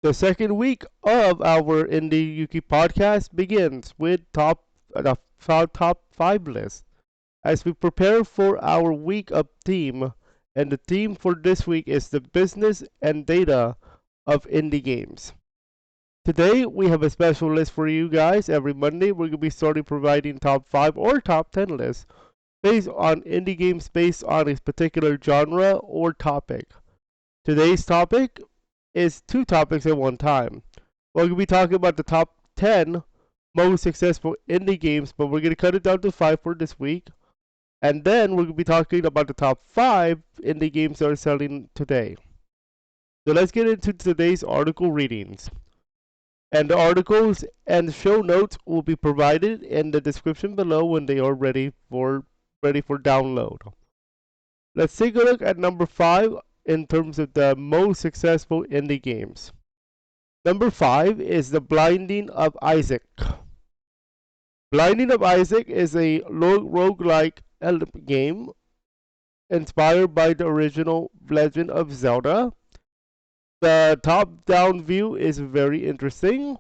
The second week of our Indie Yuki podcast begins with top 5 list as we prepare for our week of theme. And the theme for this week is the business and data of indie games. Today we have a special list for you guys. Every Monday we're going to be starting providing top 5 or top 10 lists based on indie games based on a particular genre or topic. Today's topic is two topics at one time. We're going to be talking about the top 10 most successful indie games, but we're going to cut it down to 5 for this week. And then we're going to be talking about the top 5 indie games that are selling today. So let's get into today's article readings. And the articles and show notes will be provided in the description below when they are ready for download. Let's take a look at number 5 in terms of the most successful indie games. Number 5 is The Binding of Isaac. Binding of Isaac is a roguelike game inspired by the original Legend of Zelda. The top-down view is very interesting,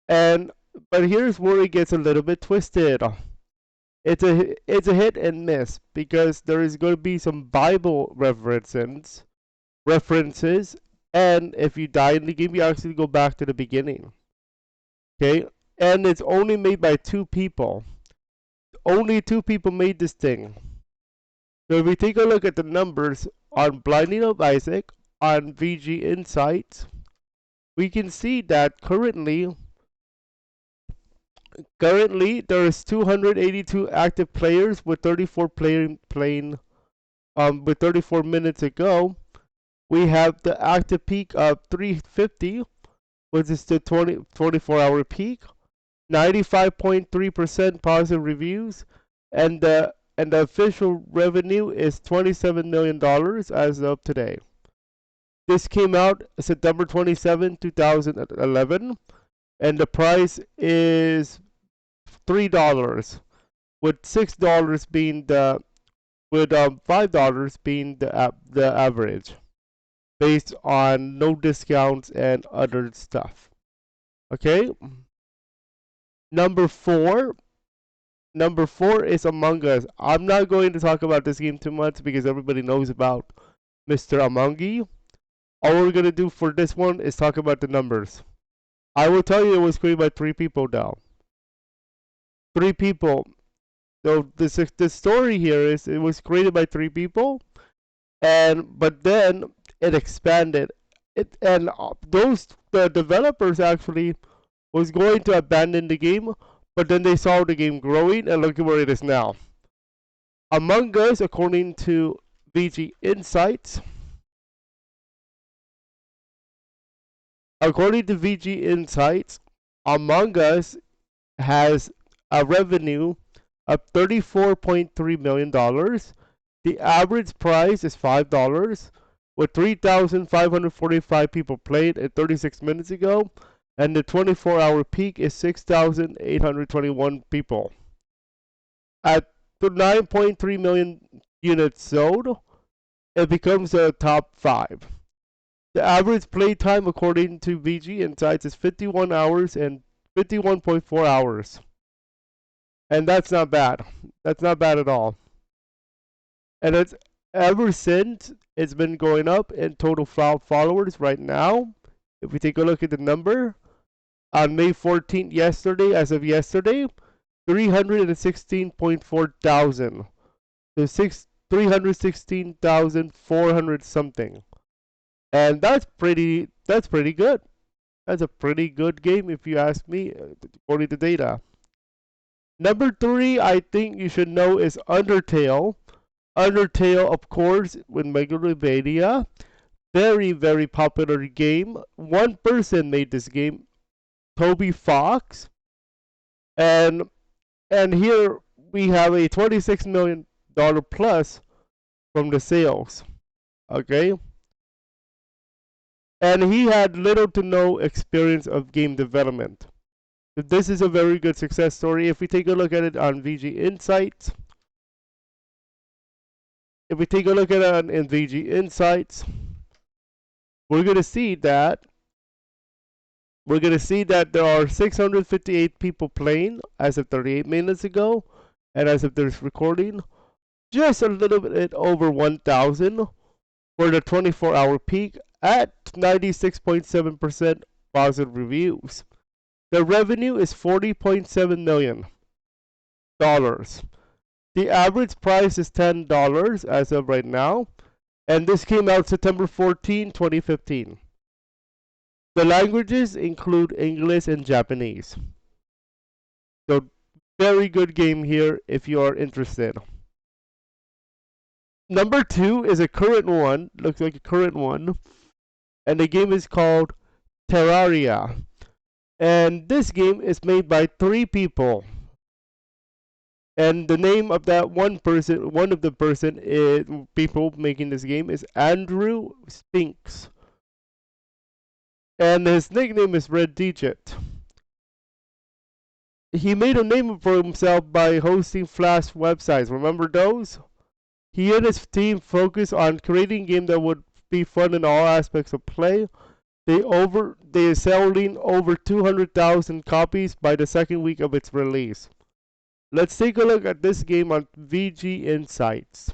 but here's where it gets a little bit twisted. It's a hit and miss because there is going to be some Bible references, and if you die in the game, you actually go back to the beginning. Okay, and it's only made by 2 people. Only 2 people made this thing. So if we take a look at the numbers on Binding of Isaac on VG Insights, we can see that currently there is 282 active players with 34 playing with 34 minutes ago. We have the active peak of 350, which is the 24-hour peak, 95.3% positive reviews, and the official revenue is $27 million as of today. This came out September 27, 2011, and the price is $3, with $6 being $5 being the average, based on no discounts and other stuff. Okay. Number 4 is Among Us. I'm not going to talk about this game too much because everybody knows about Mr. Amongi. All we're going to do for this one is talk about the numbers. I will tell you it was created by 3 people now. 3 people. So the story here is it was created by 3 people, but then it expanded. The developers actually was going to abandon the game, but then they saw the game growing, and look at where it is now. Among Us, according to VG Insights, Among Us has a revenue of $34.3 million. The average price is $5, with 3,545 people played at 36 minutes ago, and the 24-hour peak is 6,821 people. At 9.3 million units sold, it becomes a top 5. The average play time, according to VG Insights, is 51 hours and 51.4 hours. And that's not bad. That's not bad at all. And it's ever since it's been going up in total followers right now. If we take a look at the number, on May 14th, as of yesterday, 316.4 thousand. So 316,400 something. And that's pretty good. That's a pretty good game if you ask me, according to data. Number 3, I think you should know, is Undertale. Undertale, of course, with Megalovania. Very, very popular game. One person made this game, Toby Fox, and here we have a $26 million plus from the sales. Okay, and he had little to no experience of game development. So this is a very good success story. If we take a look at it on VG Insights, in VG Insights, we're gonna see that we're going to see that there are 658 people playing as of 38 minutes ago, and as of this recording, just a little bit over 1,000 for the 24-hour peak at 96.7% positive reviews. The revenue is $40.7 million. The average price is $10 as of right now, and this came out September 14, 2015. The languages include English and Japanese. So, very good game here if you are interested. Number 2 is a current one, looks like a current one, and the game is called Terraria. And this game is made by 3 people. And the name of that one of the people making this game is Andrew Spinks. And his nickname is Red Digit. He made a name for himself by hosting Flash websites. Remember those? He and his team focus on creating games that would be fun in all aspects of play. They are selling over 200,000 copies by the second week of its release. Let's take a look at this game on VG Insights,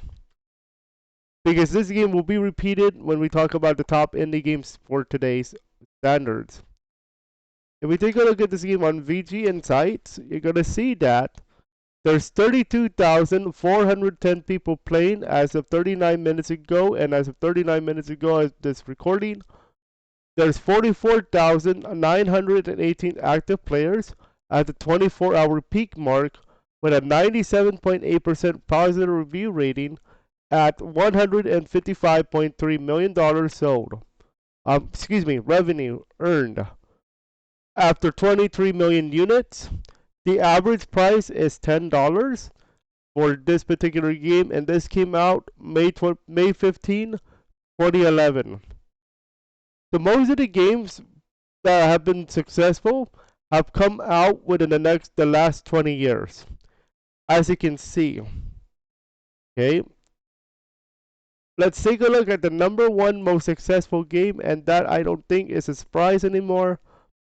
because this game will be repeated when we talk about the top indie games for today's standards. If we take a look at this game on VG Insights, you're going to see that there's 32,410 people playing as of 39 minutes ago, and as of 39 minutes ago as this recording, there's 44,918 active players at the 24-hour peak mark, with a 97.8% positive review rating at $155.3 million sold. Revenue earned. After 23 million units, the average price is $10 for this particular game, and this came out May 15, 2011. So most of the games that have been successful have come out within the last 20 years. As you can see, okay, let's take a look at the number 1 most successful game, and that I don't think is a surprise anymore,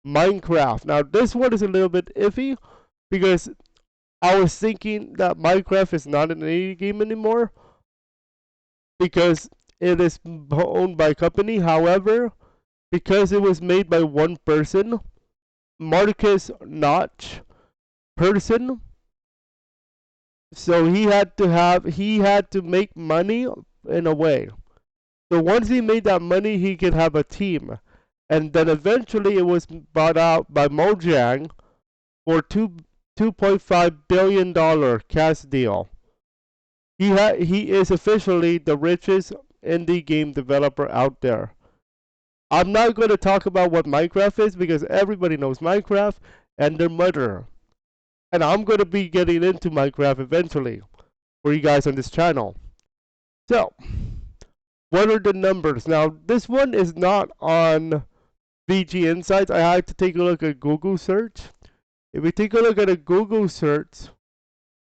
Minecraft. Now this one is a little bit iffy, because I was thinking that Minecraft is not an indie game anymore, because it is owned by a company. However, because it was made by one person, Marcus Notch person, so he had to make money in a way. So once he made that money, he could have a team, and then eventually it was bought out by Mojang for $2.5 billion cash deal. He is officially the richest indie game developer out there. I'm not going to talk about what Minecraft is, because everybody knows Minecraft and their mother. And I'm going to be getting into Minecraft eventually for you guys on this channel. So, what are the numbers? Now, this one is not on VG Insights. I had to take a look at Google search. If we take a look at a Google search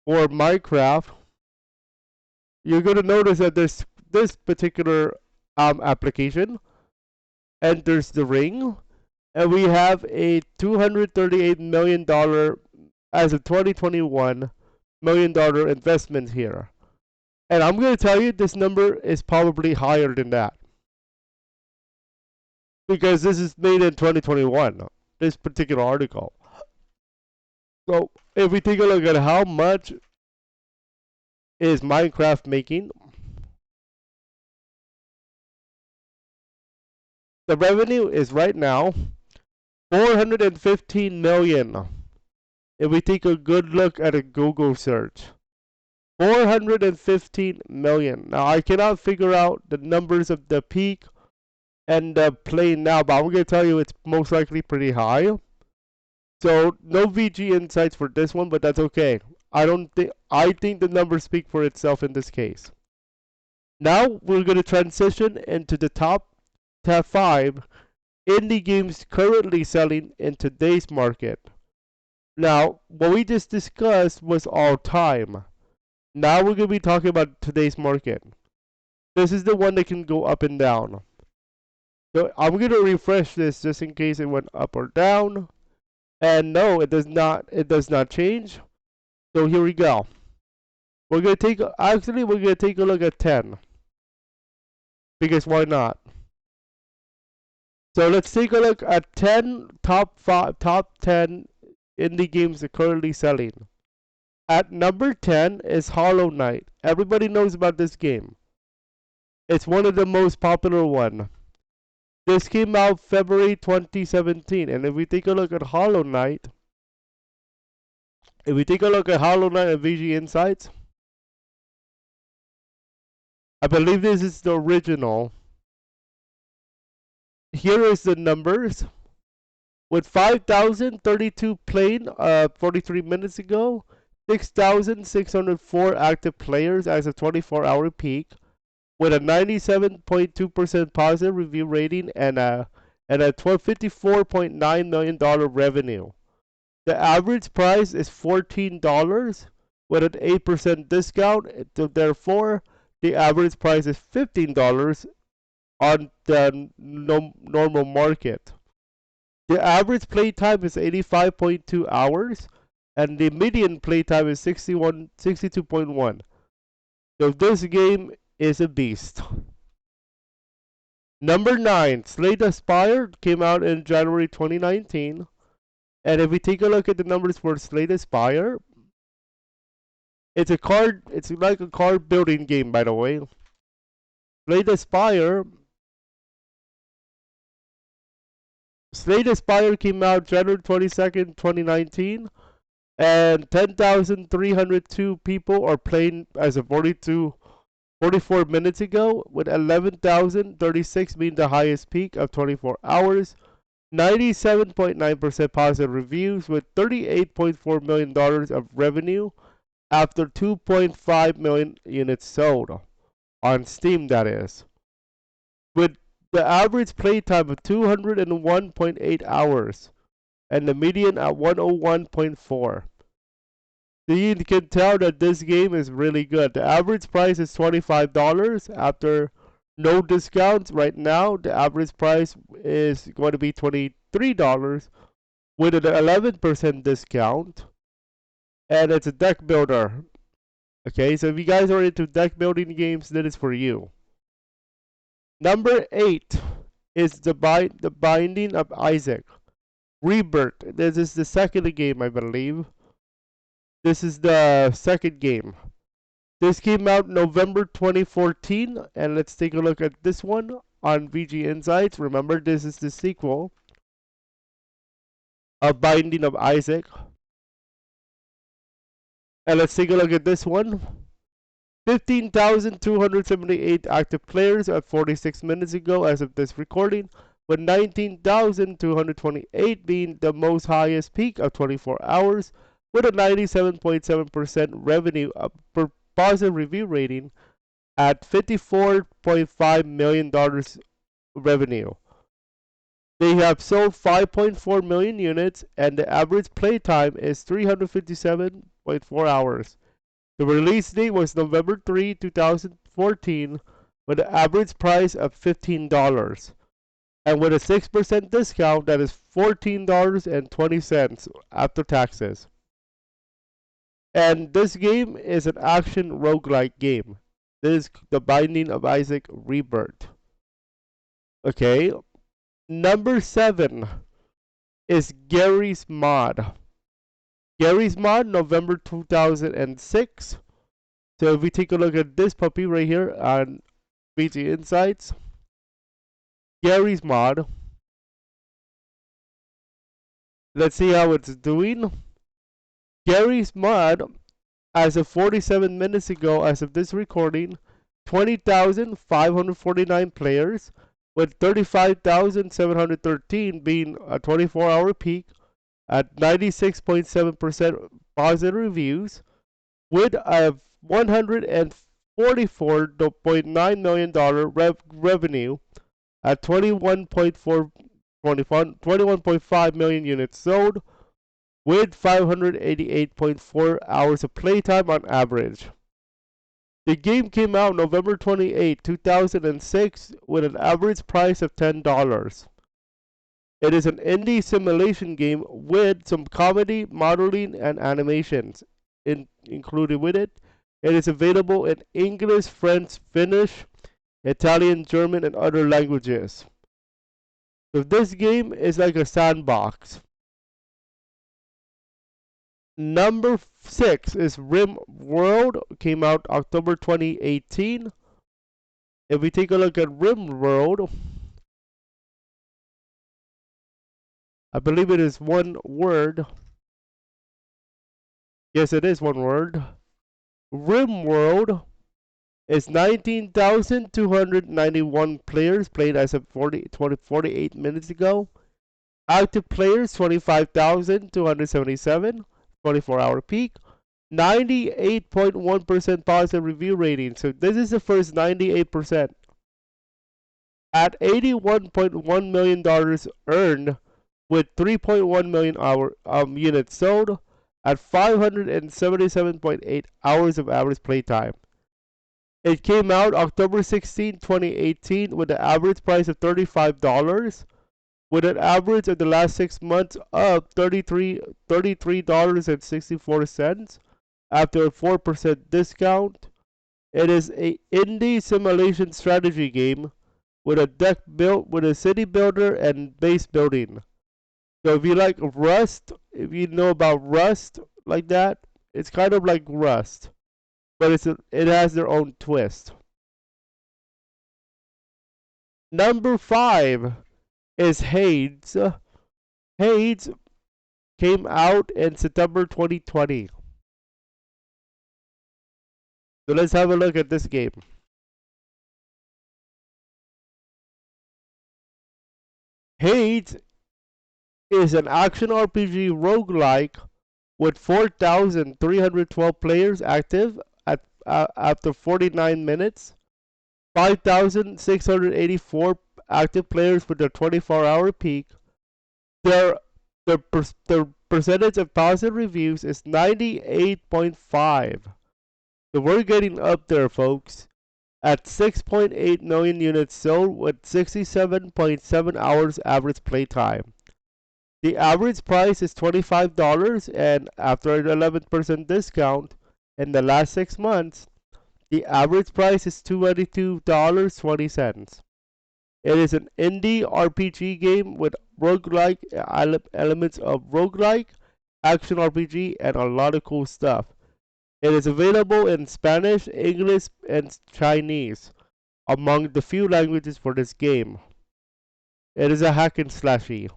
for Minecraft, you're going to notice that there's this particular application enters the ring, and we have a $238 million as of 2021 $1 million investment here. And I'm going to tell you this number is probably higher than that, because this is made in 2021, this particular article. So if we take a look at how much is Minecraft making, the revenue is right now $415 million. If we take a good look at a Google search, 415 million. Now I cannot figure out the numbers of the peak and the play now, but I'm going to tell you it's most likely pretty high. So no VG Insights for this one, but that's okay. I think the numbers speak for itself in this case. Now we're going to transition into the top 5 indie games currently selling in today's market. Now, what we just discussed was all time. Now we're going to be talking about today's market. This is the one that can go up and down. So I'm gonna refresh this just in case it went up or down. And no, it does not. It does not change. So here we go. We're gonna take. Actually, we're gonna take a look at 10 because why not? So let's take a look at 10 top 10 indie games that are currently selling. At number 10 is Hollow Knight. Everybody knows about this game. It's one of the most popular one. This came out February 2017, and if we take a look at Hollow Knight, and VG Insights, I believe this is the original. Here is the numbers. With 5,032 playing 43 minutes ago, 6,604 active players as a 24-hour peak, with a 97.2% positive review rating and a $54.9 million revenue. The average price is $14 with an 8% discount, so therefore the average price is $15 on the normal market. The average playtime is 85.2 hours, and the median playtime is 62.1. So this game is a beast. Number 9, Slay the Spire came out in January 2019. And if we take a look at the numbers for Slay the Spire, it's like a card building game, by the way. Slay the Spire came out January 22nd, 2019, and 10,302 people are playing as of 44 minutes ago, with 11,036 being the highest peak of 24 hours, 97.9% positive reviews, with $38.4 million of revenue after 2.5 million units sold on Steam, that is, with the average playtime of 201.8 hours and the median at 101.4. So you can tell that this game is really good. The average price is $25 after no discounts. Right now, the average price is going to be $23 with an 11% discount, and it's a deck builder. Okay, so if you guys are into deck building games, that is for you. Number 8 is the Binding of Isaac Rebirth. This is the second game, I believe. This is the second game. This came out November 2014, and let's take a look at this one on VG Insights. Remember, this is the sequel of Binding of Isaac. And let's take a look at this one. 15,278 active players at 46 minutes ago as of this recording, with 19,228 being the most highest peak of 24 hours, with a 97.7% revenue per positive review rating at $54.5 million revenue. They have sold 5.4 million units, and the average playtime is 357.4 hours. The release date was November 3, 2014, with an average price of $15. And with a 6% discount, that is $14.20 after taxes. And this game is an action roguelike game. This is the Binding of Isaac Rebirth. Okay. Number 7 is Garry's Mod. Garry's Mod, November 2006. So if we take a look at this puppy right here on VG Insights, Garry's Mod. Let's see how it's doing. Garry's Mod, as of 47 minutes ago, as of this recording, 20,549 players, with 35,713 being a 24-hour peak at 96.7% positive reviews, with a $144.9 million revenue at 21.5 million units sold, with 588.4 hours of playtime on average. The game came out November 28, 2006 with an average price of $10. It is an indie simulation game with some comedy, modeling, and animations included with it. It is available in English, French, Finnish, Italian, German, and other languages. So this game is like a sandbox. Number 6 is Rim World, came out October 2018. If we take a look at Rim World, I believe it is one word. Yes, it is one word. Rim World is 19,291 players played as of 48 minutes ago. Active players 25,277, 24-hour peak. 98.1% positive review rating. So this is the first 98%. At $81.1 million earned with 3.1 million units sold at 577.8 hours of average playtime. It came out October 16, 2018 with an average price of $35 with an average of the last 6 months of $33.64 after a 4% discount. It is a indie simulation strategy game with a deck built with a city builder and base building. So if you like Rust, if you know about Rust like that, it's kind of like Rust, but it has their own twist. Number 5 is Hades. Hades came out in September 2020. So let's have a look at this game. Hades is an action RPG roguelike with 4,312 players active after 49 minutes, 5,684 active players with their 24-hour peak. Their percentage of positive reviews is 98.5. So we're getting up there, folks. At 6.8 million units sold with 67.7 hours average playtime. The average price is $25, and after an 11% discount in the last 6 months, the average price is $22.20. It is an indie RPG game with roguelike elements of roguelike, action RPG, and a lot of cool stuff. It is available in Spanish, English, and Chinese, among the few languages for this game. It is a hack and slashy.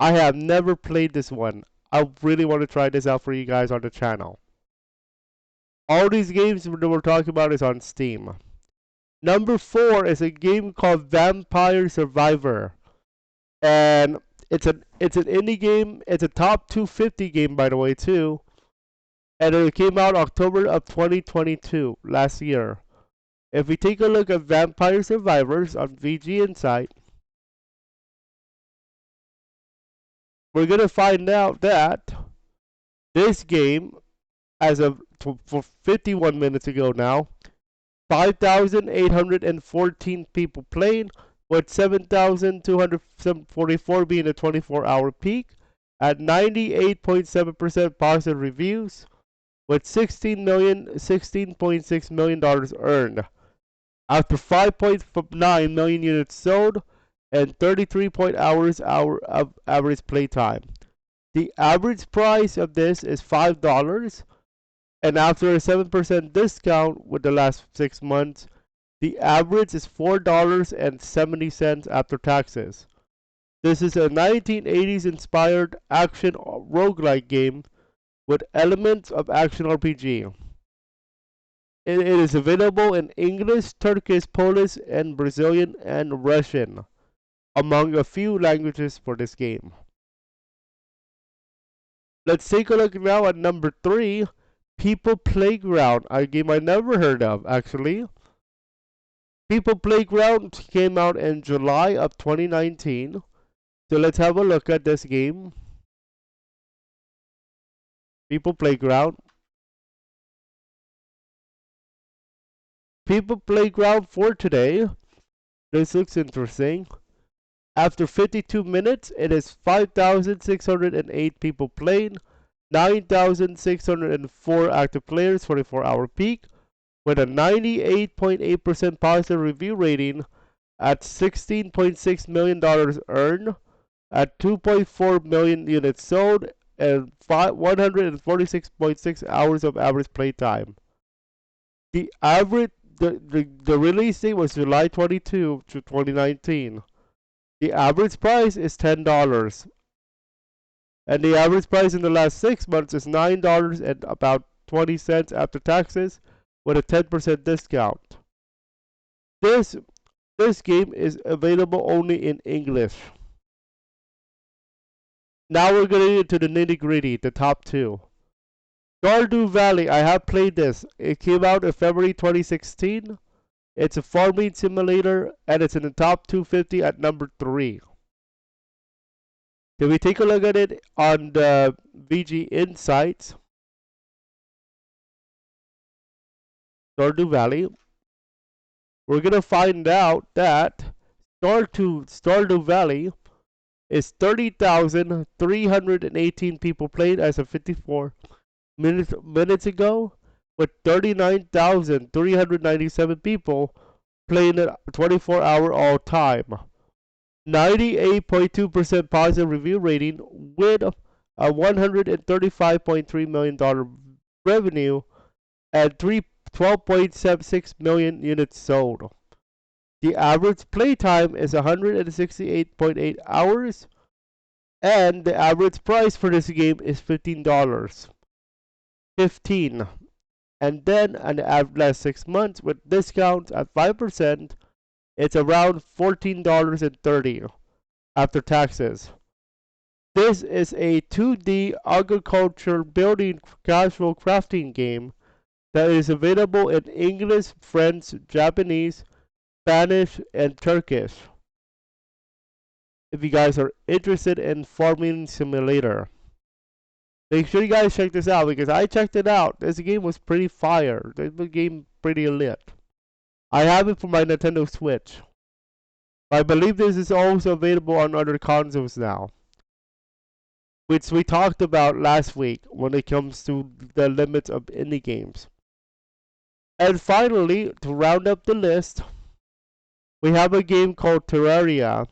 I have never played this one. I really want to try this out for you guys on the channel. All these games that we're talking about is on Steam. Number 4 is a game called Vampire Survivor. And it's an indie game. It's a top 250 game, by the way, too. And it came out October of 2022, last year. If we take a look at Vampire Survivors on VG Insight, we're going to find out that this game, as of 51 minutes ago now, 5,814 people playing, with 7,244 being a 24-hour peak, at 98.7% positive reviews, with $16.6 million earned. After 5.9 million units sold and 33 hours of average playtime. The average price of this is $5, and after a 7% discount with the last 6 months, the average is $4.70 after taxes. This is a 1980s inspired action roguelike game with elements of action RPG. It is available in English, Turkish, Polish, and Brazilian and Russian, among a few languages for this game. Let's take a look now at number 3, People Playground, a game I never heard of, actually. People Playground came out in July of 2019. So let's have a look at this game. People Playground. People Playground for today. This looks interesting. After 52 minutes, it is 5,608 people playing, 9,604 active players, 24-hour peak, with a 98.8% positive review rating at $16.6 million earned, at 2.4 million units sold, and 146.6 hours of average play time. The average the release date was July 22 to 2019. The average price is $10, and the average price in the last 6 months is $9 and about 20 cents after taxes, with a 10% discount. This this game is available only in English. Now we're getting into the nitty gritty, the top two. Stardew Valley, I have played this. It came out in February 2016. It's a farming simulator, and it's in the top 250 at number 3. Can we take a look at it on the VG Insights? Stardew Valley. We're going to find out that Stardew Valley is 30,318 people played as of 54 minutes ago, with 39,397 people playing it 24-hour all time. 98.2% positive review rating with a $135.3 million revenue and 12.76 million units sold. The average playtime is 168.8 hours, and the average price for this game is $15. 15. And then in the last 6 months with discounts at 5%, it's around $14.30 after taxes. This is a 2D agriculture building casual crafting game that is available in English, French, Japanese, Spanish, and Turkish. If you guys are interested in farming simulator, make sure you guys check this out, because I checked it out. This game was pretty fire. This game pretty lit. I have it for my Nintendo Switch. I believe this is also available on other consoles now, which we talked about last week when it comes to the limits of indie games. And finally, to round up the list, we have a game called Terraria.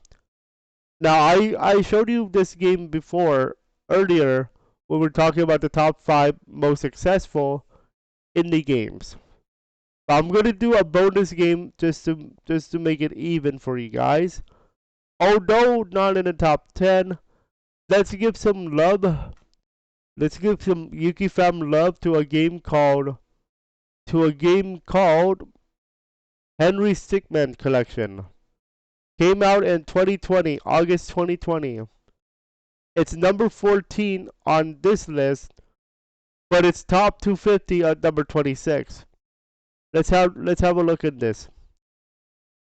Now, I showed you this game before, earlier, when we were talking about the top 5 most successful indie games. I'm gonna do a bonus game just to make it even for you guys. Although not in the top 10, let's give some love. Let's give some Yuki Fam love to a game called Henry Stickmin Collection. Came out in 2020, August 2020. It's number 14 on this list, but it's top 250 at number 26. Let's have a look at this.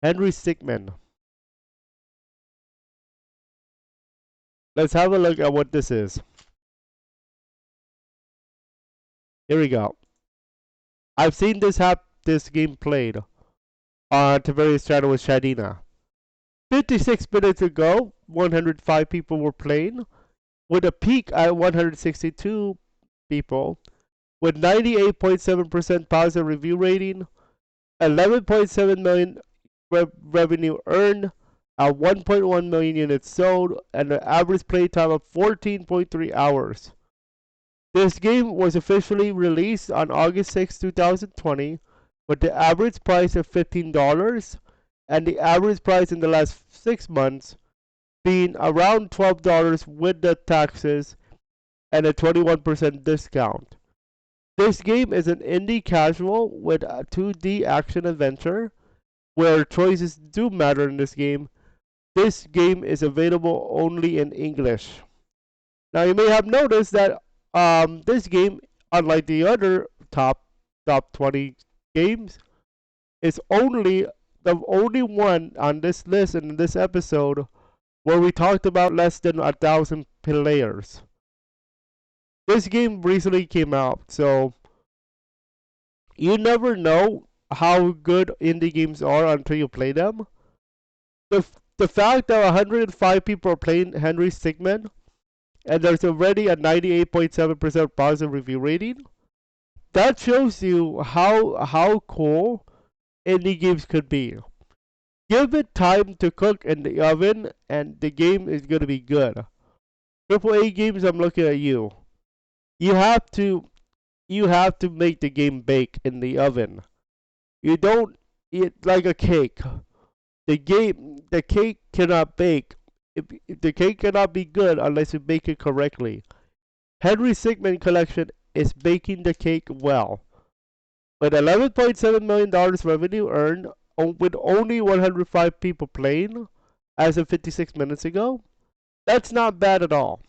Henry Stickmin. Let's have a look at what this is. Here we go. I've seen this game played on Tavarius channel with Shadina. 56 minutes ago, 105 people were playing, with a peak at 162 people, with 98.7% positive review rating, 11.7 million revenue earned, at 1.1 million units sold, and an average playtime of 14.3 hours. This game was officially released on August 6, 2020, with the average price of $15, and the average price in the last 6 months being around $12 with the taxes and a 21% discount. This game is an indie casual with a 2D action adventure where choices do matter in this game. This game is available only in English. Now you may have noticed that this game, unlike the other top 20 games, is the only one on this list and in this episode where we talked about less than 1,000 players. This game recently came out, so you never know how good indie games are until you play them. The fact that 105 people are playing Henry Stickmin and there's already a 98.7% positive review rating, that shows you how cool indie games could be. Give it time to cook in the oven, and the game is gonna be good. AAA games, I'm looking at you. You have to you have to make the game bake in the oven. You don't eat like a cake. The cake cannot bake. If the cake cannot be good unless you bake it correctly. Henry Sigmund Collection is baking the cake well. With $11.7 million revenue earned with only 105 people playing as of 56 minutes ago, that's not bad at all.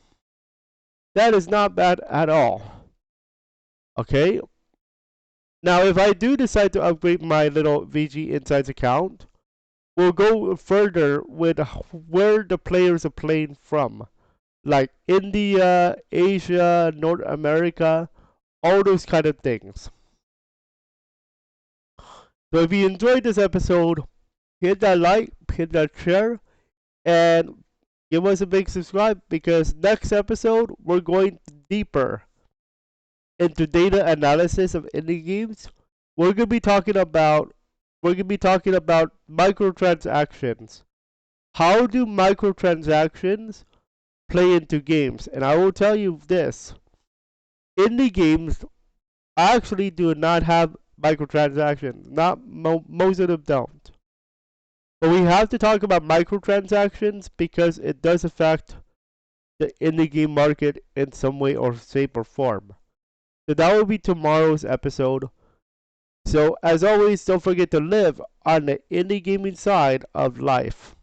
That is not bad at all. Okay? Now, if I do decide to upgrade my little VG Insights account, we'll go further with where the players are playing from. Like India, Asia, North America, all those kind of things. So if you enjoyed this episode, hit that like, hit that share, and give us a big subscribe because next episode we're going deeper into data analysis of indie games. We're gonna be talking about microtransactions. How do microtransactions play into games? And I will tell you this: indie games actually do not have microtransactions. Not most of them don't. But we have to talk about microtransactions because it does affect the indie game market in some way or shape or form. So that will be tomorrow's episode. So as always, don't forget to live on the indie gaming side of life.